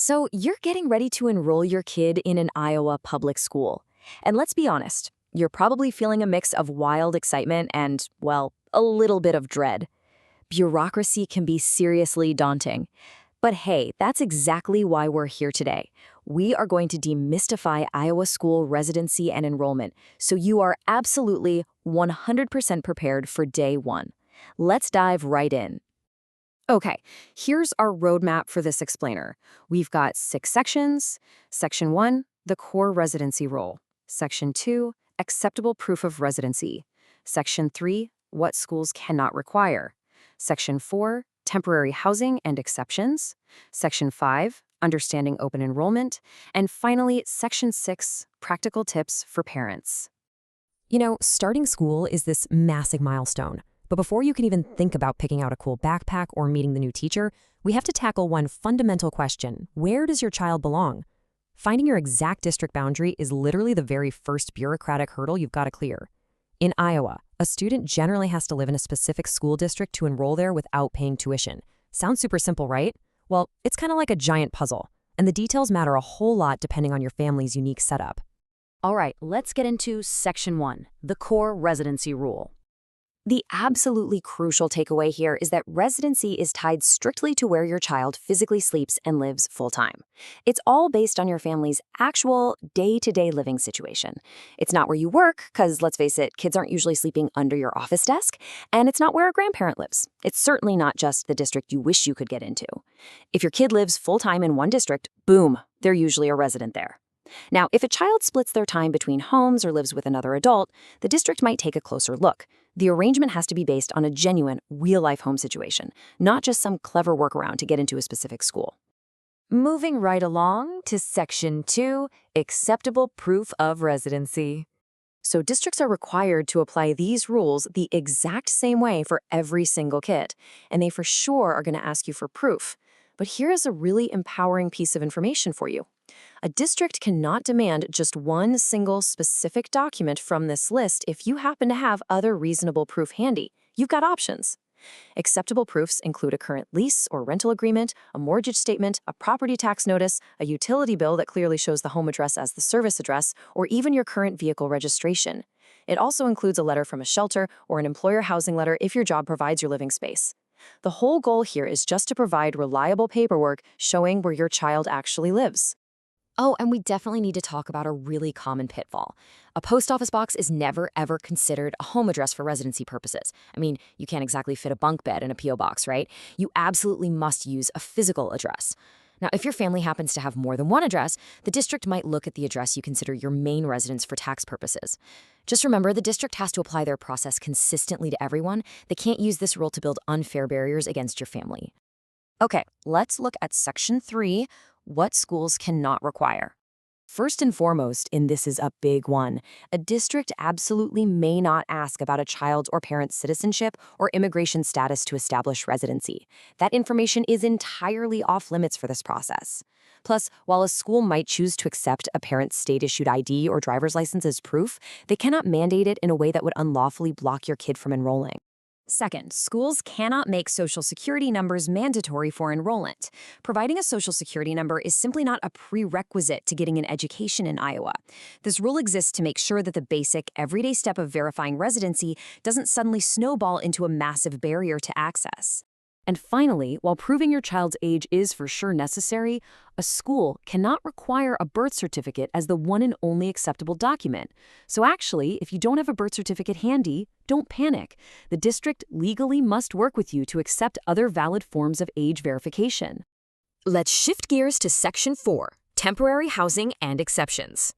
So you're getting ready to enroll your kid in an Iowa public school. And let's be honest, you're probably feeling a mix of wild excitement and, well, a little bit of dread. Bureaucracy can be seriously daunting. But hey, that's exactly why we're here today. We are going to demystify Iowa school residency and enrollment, so you are absolutely 100% prepared for day one. Let's dive right in. Okay, here's our roadmap for this explainer. We've got 6 sections. Section 1, the core residency role. Section 2, acceptable proof of residency. Section 3, what schools cannot require. Section 4, temporary housing and exceptions. Section 5, understanding open enrollment. And finally, Section 6, practical tips for parents. You know, starting school is this massive milestone. But before you can even think about picking out a cool backpack or meeting the new teacher, we have to tackle one fundamental question. Where does your child belong? Finding your exact district boundary is literally the very first bureaucratic hurdle you've got to clear. In Iowa, a student generally has to live in a specific school district to enroll there without paying tuition. Sounds super simple, right? Well, it's kind of like a giant puzzle, and the details matter a whole lot depending on your family's unique setup. All right, let's get into Section 1, the core residency rule. The absolutely crucial takeaway here is that residency is tied strictly to where your child physically sleeps and lives full-time. It's all based on your family's actual day-to-day living situation. It's not where you work, because let's face it, kids aren't usually sleeping under your office desk, and it's not where a grandparent lives. It's certainly not just the district you wish you could get into. If your kid lives full-time in one district, boom, they're usually a resident there. Now, if a child splits their time between homes or lives with another adult, the district might take a closer look. The arrangement has to be based on a genuine, real-life home situation, not just some clever workaround to get into a specific school. Moving right along to Section 2, acceptable proof of residency. So districts are required to apply these rules the exact same way for every single kid, and they for sure are going to ask you for proof. But here is a really empowering piece of information for you. A district cannot demand just one single specific document from this list if you happen to have other reasonable proof handy. You've got options. Acceptable proofs include a current lease or rental agreement, a mortgage statement, a property tax notice, a utility bill that clearly shows the home address as the service address, or even your current vehicle registration. It also includes a letter from a shelter or an employer housing letter if your job provides your living space. The whole goal here is just to provide reliable paperwork showing where your child actually lives. Oh, and we definitely need to talk about a really common pitfall. A post office box is never, ever considered a home address for residency purposes. I mean, you can't exactly fit a bunk bed in a P.O. box, right? You absolutely must use a physical address. Now, if your family happens to have more than one address, the district might look at the address you consider your main residence for tax purposes. Just remember, the district has to apply their process consistently to everyone. They can't use this rule to build unfair barriers against your family. Okay, let's look at Section 3, what schools cannot require. First and foremost, and this is a big one, a district absolutely may not ask about a child's or parent's citizenship or immigration status to establish residency. That information is entirely off limits for this process. Plus, while a school might choose to accept a parent's state-issued ID or driver's license as proof, they cannot mandate it in a way that would unlawfully block your kid from enrolling. Second, schools cannot make Social Security numbers mandatory for enrollment. Providing a Social Security number is simply not a prerequisite to getting an education in Iowa. This rule exists to make sure that the basic, everyday step of verifying residency doesn't suddenly snowball into a massive barrier to access. And finally, while proving your child's age is for sure necessary, a school cannot require a birth certificate as the one and only acceptable document. So actually, if you don't have a birth certificate handy, don't panic. The district legally must work with you to accept other valid forms of age verification. Let's shift gears to Section 4, temporary housing and exceptions.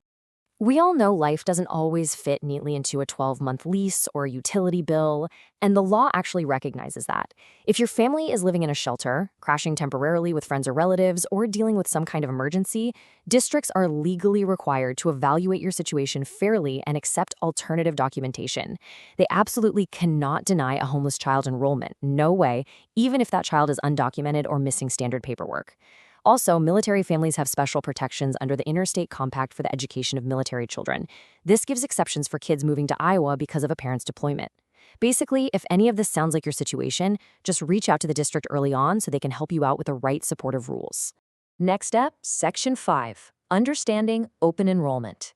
We all know life doesn't always fit neatly into a 12-month lease or a utility bill, and the law actually recognizes that. If your family is living in a shelter, crashing temporarily with friends or relatives, or dealing with some kind of emergency, districts are legally required to evaluate your situation fairly and accept alternative documentation. They absolutely cannot deny a homeless child enrollment, no way, even if that child is undocumented or missing standard paperwork. Also, military families have special protections under the Interstate Compact for the Education of Military Children. This gives exceptions for kids moving to Iowa because of a parent's deployment. Basically, if any of this sounds like your situation, just reach out to the district early on so they can help you out with the right supportive rules. Next up, Section 5, Understanding Open Enrollment.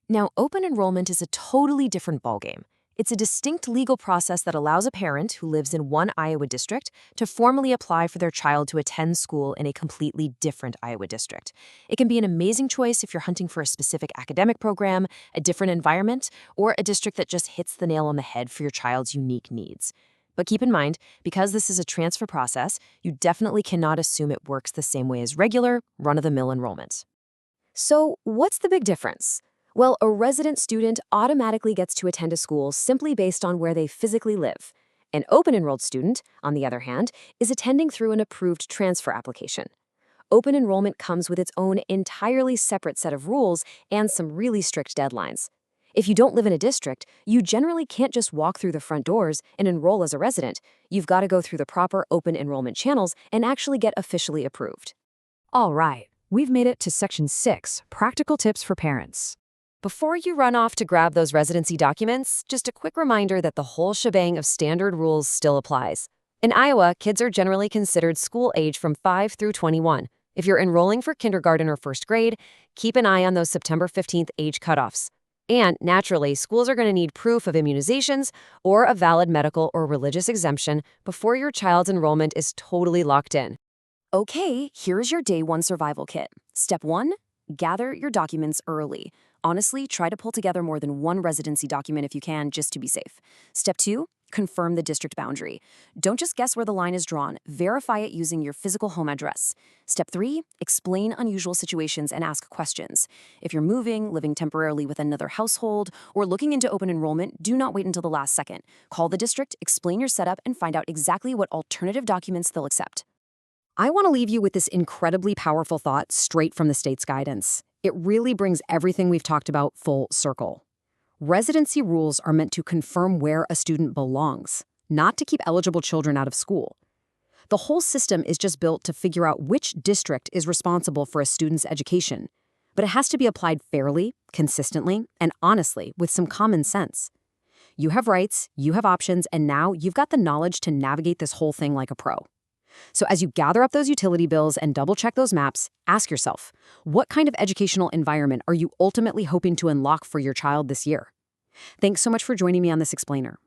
Now, open enrollment is a totally different ballgame. It's a distinct legal process that allows a parent who lives in one Iowa district to formally apply for their child to attend school in a completely different Iowa district. It can be an amazing choice if you're hunting for a specific academic program, a different environment, or a district that just hits the nail on the head for your child's unique needs. But keep in mind, because this is a transfer process, you definitely cannot assume it works the same way as regular, run-of-the-mill enrollment. So, what's the big difference? Well, a resident student automatically gets to attend a school simply based on where they physically live. An open-enrolled student, on the other hand, is attending through an approved transfer application. Open enrollment comes with its own entirely separate set of rules and some really strict deadlines. If you don't live in a district, you generally can't just walk through the front doors and enroll as a resident. You've got to go through the proper open enrollment channels and actually get officially approved. All right, we've made it to Section 6, Practical Tips for Parents. Before you run off to grab those residency documents, just a quick reminder that the whole shebang of standard rules still applies. In Iowa, kids are generally considered school age from 5 through 21. If you're enrolling for kindergarten or first grade, keep an eye on those September 15th age cutoffs. And naturally, schools are going to need proof of immunizations or a valid medical or religious exemption before your child's enrollment is totally locked in. Okay, here's your Day 1 survival kit. Step 1, gather your documents early. Honestly, try to pull together more than one residency document if you can, just to be safe. Step 2, confirm the district boundary. Don't just guess where the line is drawn. Verify it using your physical home address. Step 3, explain unusual situations and ask questions. If you're moving, living temporarily with another household, or looking into open enrollment, do not wait until the last second. Call the district, explain your setup, and find out exactly what alternative documents they'll accept. I want to leave you with this incredibly powerful thought straight from the state's guidance. It really brings everything we've talked about full circle. Residency rules are meant to confirm where a student belongs, not to keep eligible children out of school. The whole system is just built to figure out which district is responsible for a student's education, but it has to be applied fairly, consistently, and honestly with some common sense. You have rights, you have options, and now you've got the knowledge to navigate this whole thing like a pro. So as you gather up those utility bills and double-check those maps, ask yourself, what kind of educational environment are you ultimately hoping to unlock for your child this year? Thanks so much for joining me on this explainer.